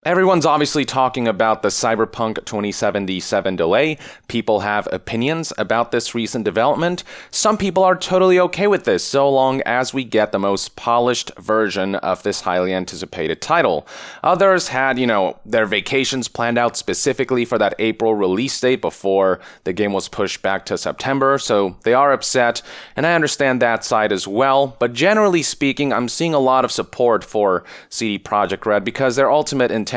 Everyone's obviously talking about the Cyberpunk 2077 delay. People have opinions about this recent development. Some people are totally okay with this, so long as we get the most polished version of this highly anticipated title. Others had, their vacations planned out specifically for that April release date before the game was pushed back to September, so they are upset, and I understand that side as well. But generally speaking, I'm seeing a lot of support for CD Projekt Red because their ultimate intention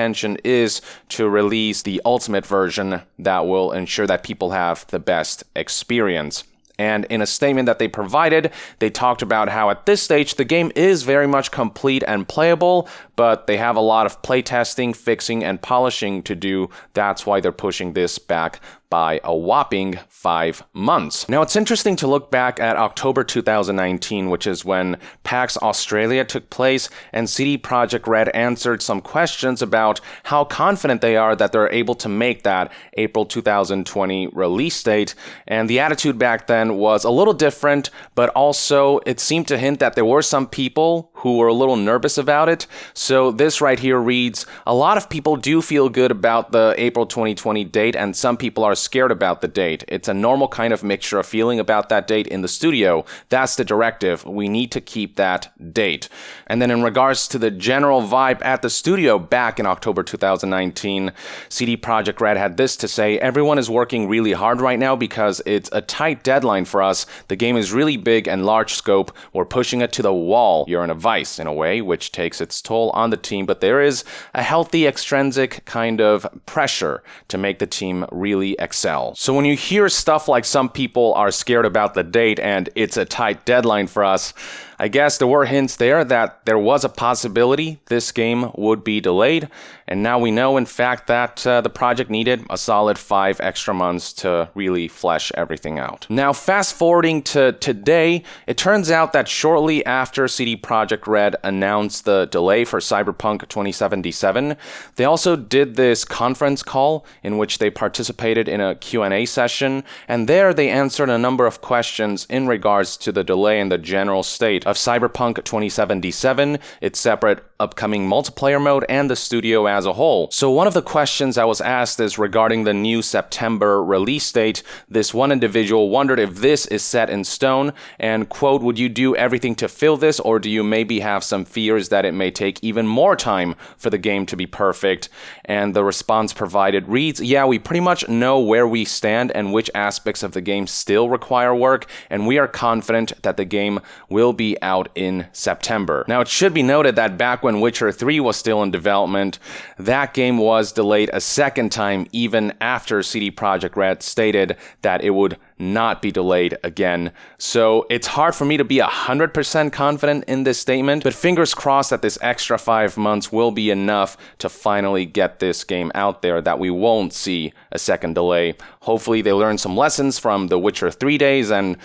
is to release the ultimate version that will ensure that people have the best experience. And in a statement that they provided, they talked about how at this stage the game is very much complete and playable, but they have a lot of playtesting, fixing, and polishing to do. That's why they're pushing this back by a whopping 5 months. Now, it's interesting to look back at October 2019, which is when PAX Australia took place, and CD Projekt Red answered some questions about how confident they are that they're able to make that April 2020 release date. And the attitude back then was a little different, but also it seemed to hint that there were some people who were a little nervous about it. So this right here reads, a lot of people do feel good about the April 2020 date, and some people are scared about the date. It's a normal kind of mixture of feeling about that date in the studio. That's the directive. We need to keep that date. And then in regards to the general vibe at the studio back in October 2019, CD Projekt Red had this to say, everyone is working really hard right now because it's a tight deadline for us. The game is really big and large scope. We're pushing it to the wall. You're in a vice in a way, which takes its toll on the team, but there is a healthy extrinsic kind of pressure to make the team really excel. So when you hear stuff like some people are scared about the date and it's a tight deadline for us, I guess there were hints there that there was a possibility this game would be delayed, and now we know, in fact, that the project needed a solid 5 extra months to really flesh everything out. Now, fast forwarding to today, it turns out that shortly after CD Projekt Red announced the delay for Cyberpunk 2077, they also did this conference call in which they participated in a Q&A session, and there they answered a number of questions in regards to the delay and the general state of Cyberpunk 2077, its separate upcoming multiplayer mode, and the studio as a whole. So one of the questions I was asked is regarding the new September release date. This one individual wondered if this is set in stone, and quote, would you do everything to fill this, or do you maybe have some fears that it may take even more time for the game to be perfect? And the response provided reads, yeah, we pretty much know where we stand and which aspects of the game still require work, and we are confident that the game will be out in September. Now, it should be noted that back when Witcher 3 was still in development, that game was delayed a second time even after CD Projekt Red stated that it would not be delayed again. So it's hard for me to be 100% confident in this statement, but fingers crossed that this extra 5 months will be enough to finally get this game out there, that we won't see a second delay. Hopefully they learn some lessons from the Witcher 3 days and,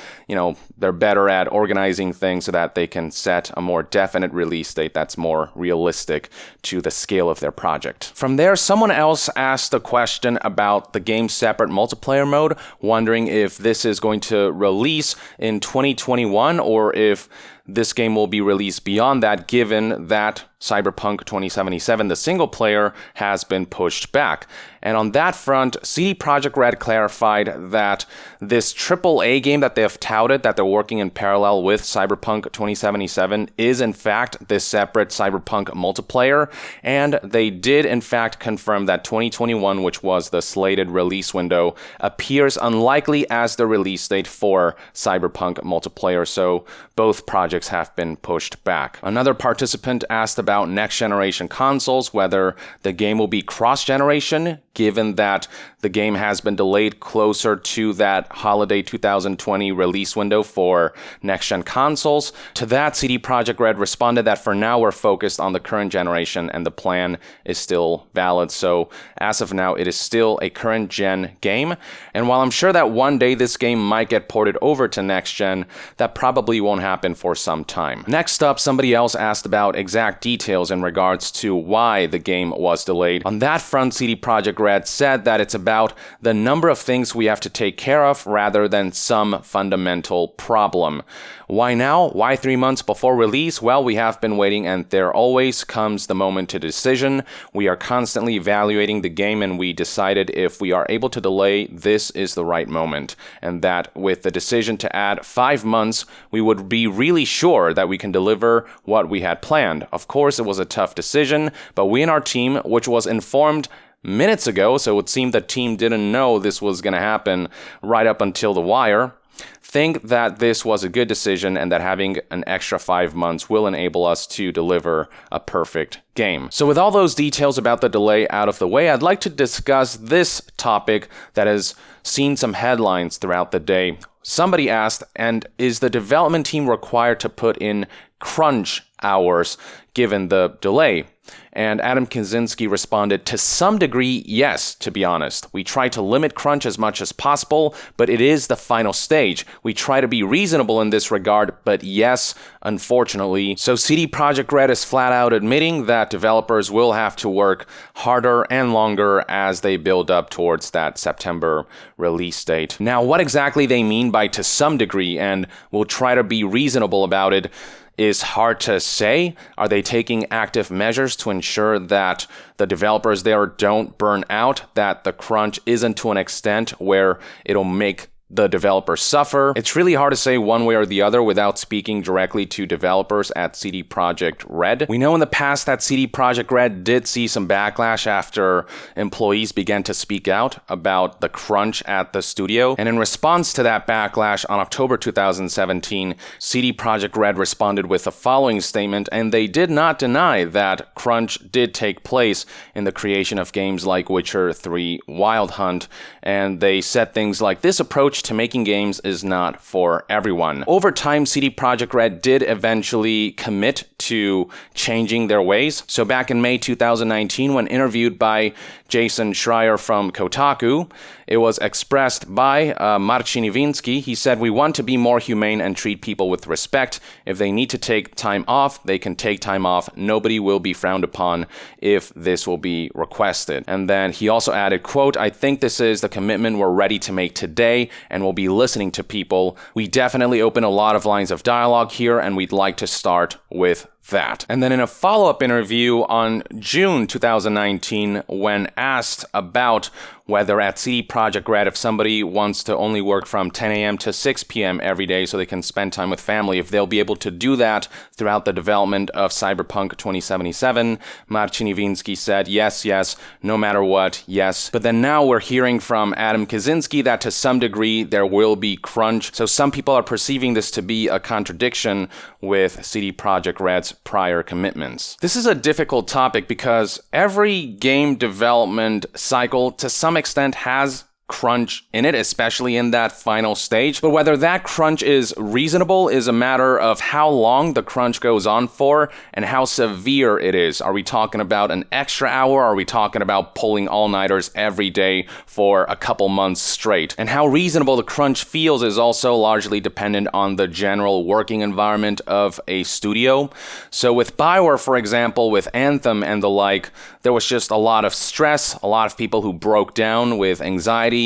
they're better at organizing things so that they can set a more definite release date that's more realistic to the scale of their project. From there, someone else asked a question about the game's separate multiplayer mode, wondering if this is going to release in 2021 or if this game will be released beyond that, given that Cyberpunk 2077, the single player, has been pushed back. And on that front, CD Projekt Red clarified that this AAA game that they have touted, that they're working in parallel with Cyberpunk 2077, is in fact this separate Cyberpunk multiplayer. And they did in fact confirm that 2021, which was the slated release window, appears unlikely as the release date for Cyberpunk multiplayer. So both projects have been pushed back. Another participant asked about next-generation consoles, whether the game will be cross-generation, given that the game has been delayed closer to that holiday 2020 release window for next-gen consoles. To that, CD Projekt Red responded that for now we're focused on the current generation and the plan is still valid. So as of now, it is still a current-gen game. And while I'm sure that one day this game might get ported over to next-gen, that probably won't happen for some time. Next up, somebody else asked about exact details in regards to why the game was delayed. On that front, CD Projekt Red said that it's about the number of things we have to take care of rather than some fundamental problem. Why now? Why 3 months before release? Well, we have been waiting, and there always comes the moment to decision. We are constantly evaluating the game, and we decided if we are able to delay, this is the right moment. And that with the decision to add 5 months, we would be really sure that we can deliver what we had planned. Of course, it was a tough decision, but we and our team, which was informed minutes ago, so it seemed the team didn't know this was going to happen right up until the wire, think that this was a good decision and that having an extra 5 months will enable us to deliver a perfect game. So with all those details about the delay out of the way, I'd like to discuss this topic that has seen some headlines throughout the day. Somebody asked, and is the development team required to put in crunch hours given the delay? And Adam Kaczynski responded, to some degree, yes, to be honest. We try to limit crunch as much as possible, but it is the final stage. We try to be reasonable in this regard, but yes, unfortunately. So CD Projekt Red is flat out admitting that developers will have to work harder and longer as they build up towards that September release date. Now, what exactly they mean by to some degree, and we'll try to be reasonable about it, is hard to say. Are they taking active measures to ensure that the developers there don't burn out, that the crunch isn't to an extent where it'll make the developers suffer? It's really hard to say one way or the other without speaking directly to developers at CD Projekt Red. We know in the past that CD Projekt Red did see some backlash after employees began to speak out about the crunch at the studio. And in response to that backlash, on October 2017, CD Projekt Red responded with the following statement, and they did not deny that crunch did take place in the creation of games like Witcher 3 Wild Hunt. And they said things like, this approach to making games is not for everyone. Over time, CD Projekt Red did eventually commit to changing their ways. So back in May 2019, when interviewed by Jason Schreier from Kotaku, it was expressed by Marcin Iwiński. He said, we want to be more humane and treat people with respect. If they need to take time off, they can take time off. Nobody will be frowned upon if this will be requested. And then he also added, quote, I think this is the commitment we're ready to make today, and we'll be listening to people. We definitely open a lot of lines of dialogue here, and we'd like to start with that. And then in a follow-up interview on June 2019, when asked about whether at CD Projekt Red, if somebody wants to only work from 10 a.m. to 6 p.m. every day so they can spend time with family, if they'll be able to do that throughout the development of Cyberpunk 2077, Marcin Iwiński said, yes, no matter what, yes. But then now we're hearing from Adam Kaczynski that to some degree there will be crunch. So some people are perceiving this to be a contradiction with CD Projekt Red's prior commitments. This is a difficult topic because every game development cycle to some extent has crunch in it, especially in that final stage. But whether that crunch is reasonable is a matter of how long the crunch goes on for and how severe it is. Are we talking about an extra hour? Are we talking about pulling all-nighters every day for a couple months straight? And how reasonable the crunch feels is also largely dependent on the general working environment of a studio. So with BioWare, for example, with Anthem and the like, there was just a lot of stress, a lot of people who broke down with anxiety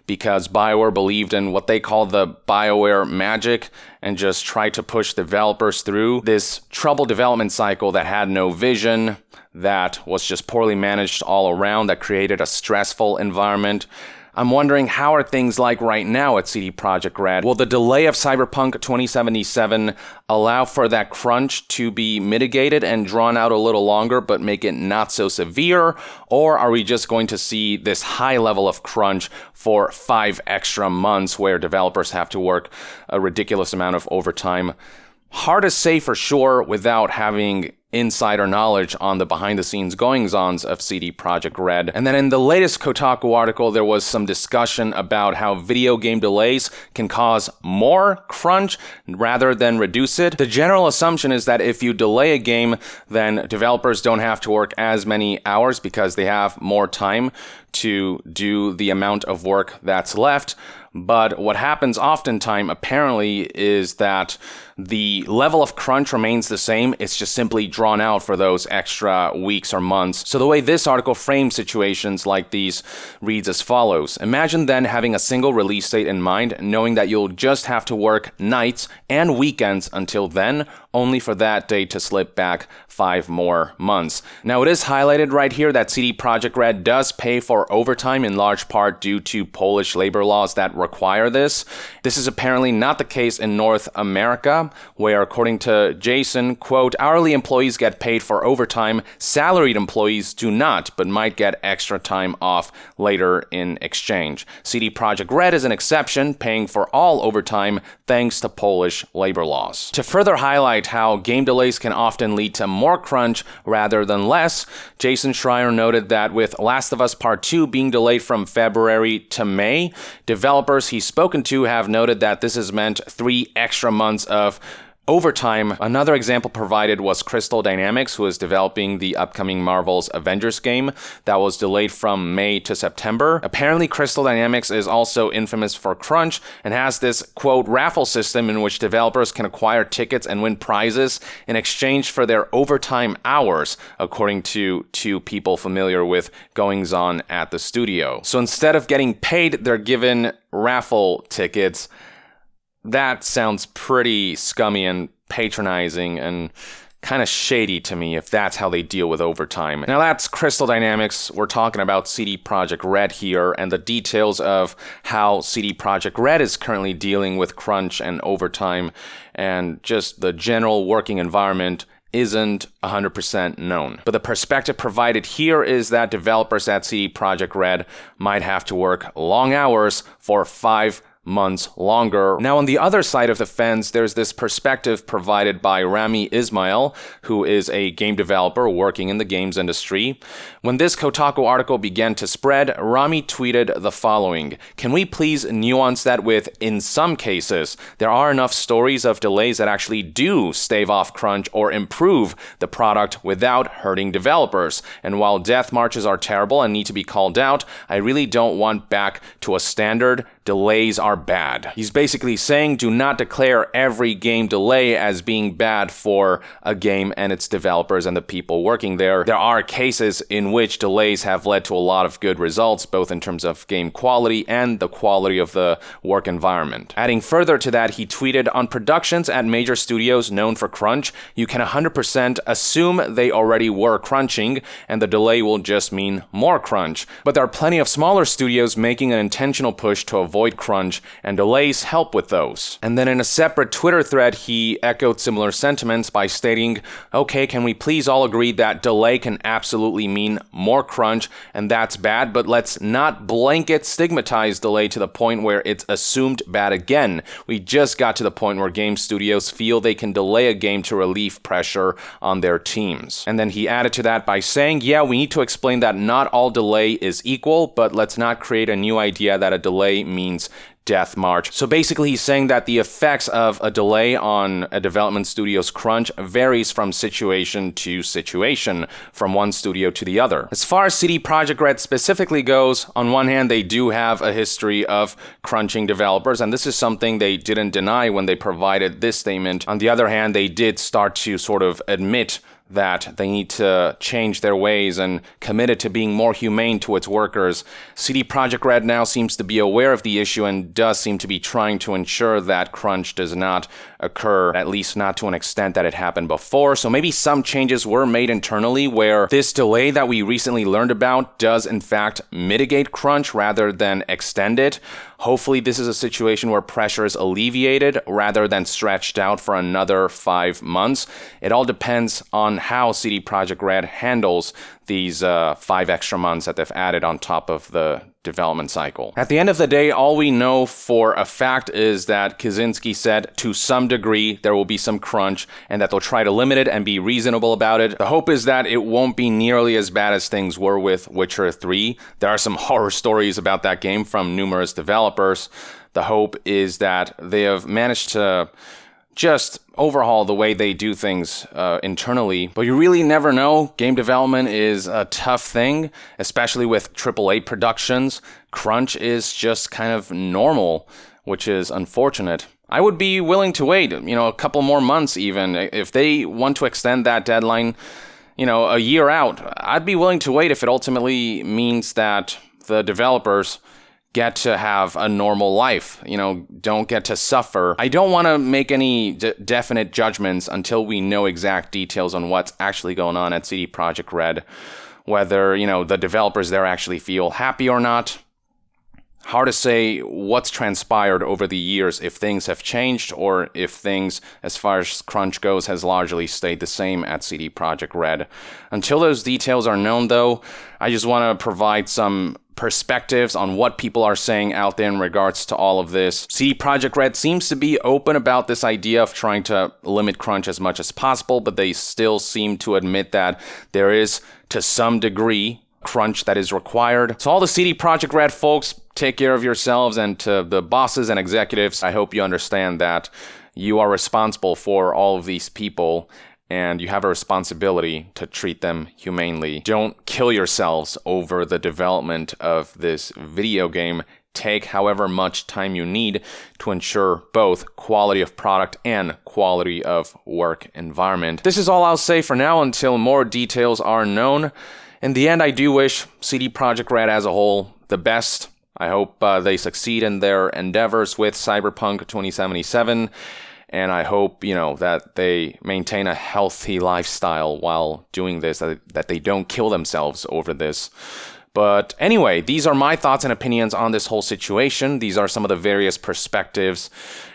because BioWare believed in what they call the BioWare magic and just tried to push developers through this troubled development cycle that had no vision, that was just poorly managed all around, that created a stressful environment. I'm wondering, how are things like right now at CD Projekt Red? Will the delay of Cyberpunk 2077 allow for that crunch to be mitigated and drawn out a little longer, but make it not so severe? Or are we just going to see this high level of crunch for 5 extra months where developers have to work a ridiculous amount of overtime? Hard to say for sure without having insider knowledge on the behind-the-scenes goings-ons of CD Projekt Red. And then in the latest Kotaku article, there was some discussion about how video game delays can cause more crunch rather than reduce it. The general assumption is that if you delay a game, then developers don't have to work as many hours because they have more time to do the amount of work that's left. But what happens oftentimes, apparently, is that the level of crunch remains the same. It's just simply drawn out for those extra weeks or months. So the way this article frames situations like these reads as follows. Imagine then having a single release date in mind, knowing that you'll just have to work nights and weekends until then, only for that date to slip back 5 more months. Now, it is highlighted right here that CD Projekt Red does pay for overtime in large part due to Polish labor laws that require this. This is apparently not the case in North America, where, according to Jason, quote, hourly employees get paid for overtime, salaried employees do not, but might get extra time off later in exchange. CD Projekt Red is an exception, paying for all overtime thanks to Polish labor laws. To further highlight how game delays can often lead to more crunch rather than less, Jason Schreier noted that with Last of Us Part 2 being delayed from February to May, developers he's spoken to have noted that this has meant 3 extra months of overtime. Another example provided was Crystal Dynamics, who is developing the upcoming Marvel's Avengers game that was delayed from May to September. Apparently, Crystal Dynamics is also infamous for crunch and has this, quote, raffle system in which developers can acquire tickets and win prizes in exchange for their overtime hours, according to 2 people familiar with goings-on at the studio. So instead of getting paid, they're given raffle tickets. That sounds pretty scummy and patronizing and kind of shady to me if that's how they deal with overtime. Now that's Crystal Dynamics. We're talking about CD Projekt Red here and the details of how CD Projekt Red is currently dealing with crunch and overtime and just the general working environment isn't 100% known. But the perspective provided here is that developers at CD Projekt Red might have to work long hours for 5 months longer. Now, on the other side of the fence, there's this perspective provided by Rami Ismail, who is a game developer working in the games industry. When this Kotaku article began to spread, Rami tweeted the following: "Can we please nuance that with, in some cases, there are enough stories of delays that actually do stave off crunch or improve the product without hurting developers. And while death marches are terrible and need to be called out, I really don't want back to a standard delays are bad." He's basically saying do not declare every game delay as being bad for a game and its developers and the people working there. There are cases in which delays have led to a lot of good results, both in terms of game quality and the quality of the work environment. Adding further to that, he tweeted, "On productions at major studios known for crunch, you can 100% assume they already were crunching, and the delay will just mean more crunch. But there are plenty of smaller studios making an intentional push to avoid crunch, and delays help with those." And then in a separate Twitter thread, he echoed similar sentiments by stating, "Okay, can we please all agree that delay can absolutely mean more crunch, and that's bad, but let's not blanket stigmatize delay to the point where it's assumed bad again. We just got to the point where game studios feel they can delay a game to relieve pressure on their teams." And then he added to that by saying, "Yeah, we need to explain that not all delay is equal, but let's not create a new idea that a delay means death march." So basically he's saying that the effects of a delay on a development studio's crunch varies from situation to situation, from one studio to the other. As far as CD Projekt Red specifically goes, on one hand they do have a history of crunching developers, and this is something they didn't deny when they provided this statement. On the other hand, they did start to sort of admit that they need to change their ways and committed to being more humane to its workers. CD Projekt Red now seems to be aware of the issue and does seem to be trying to ensure that crunch does not occur, at least not to an extent that it happened before. So maybe some changes were made internally where this delay that we recently learned about does in fact mitigate crunch rather than extend it. Hopefully this is a situation where pressure is alleviated rather than stretched out for another 5 months. It all depends on how CD Projekt Red handles these 5 extra months that they've added on top of the development cycle. At the end of the day, all we know for a fact is that Kaczynski said to some degree there will be some crunch and that they'll try to limit it and be reasonable about it. The hope is that it won't be nearly as bad as things were with Witcher 3. There are some horror stories about that game from numerous developers. The hope is that they have managed to just overhaul the way they do things internally. But you really never know. Game development is a tough thing, especially with AAA productions. Crunch is just kind of normal, which is unfortunate. I would be willing to wait, a couple more months even. If they want to extend that deadline, a year out, I'd be willing to wait if it ultimately means that the developers get to have a normal life, don't get to suffer. I don't want to make any definite judgments until we know exact details on what's actually going on at CD Projekt Red, whether, the developers there actually feel happy or not. Hard to say what's transpired over the years, if things have changed or if things, as far as crunch goes, has largely stayed the same at CD Projekt Red. Until those details are known, though, I just want to provide some perspectives on what people are saying out there in regards to all of this. CD Projekt Red seems to be open about this idea of trying to limit crunch as much as possible, but they still seem to admit that there is, to some degree, crunch that is required. So all the CD Projekt Red folks, take care of yourselves, and to the bosses and executives, I hope you understand that you are responsible for all of these people and you have a responsibility to treat them humanely. Don't kill yourselves over the development of this video game. Take however much time you need to ensure both quality of product and quality of work environment. This is all I'll say for now until more details are known. In the end, I do wish CD Projekt Red as a whole the best. I hope they succeed in their endeavors with Cyberpunk 2077. And I hope, that they maintain a healthy lifestyle while doing this, that they don't kill themselves over this. But anyway, these are my thoughts and opinions on this whole situation. These are some of the various perspectives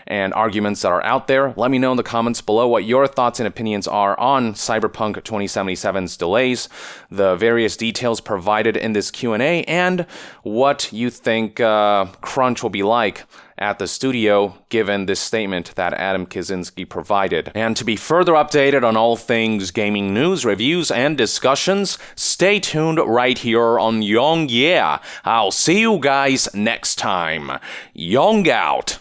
and arguments that are out there. Let me know in the comments below what your thoughts and opinions are on Cyberpunk 2077's delays, the various details provided in this Q&A, and what you think crunch will be like at the studio, given this statement that Adam Kaczynski provided. And to be further updated on all things gaming news, reviews, and discussions, stay tuned right here on Young Yeah. I'll see you guys next time. Young out.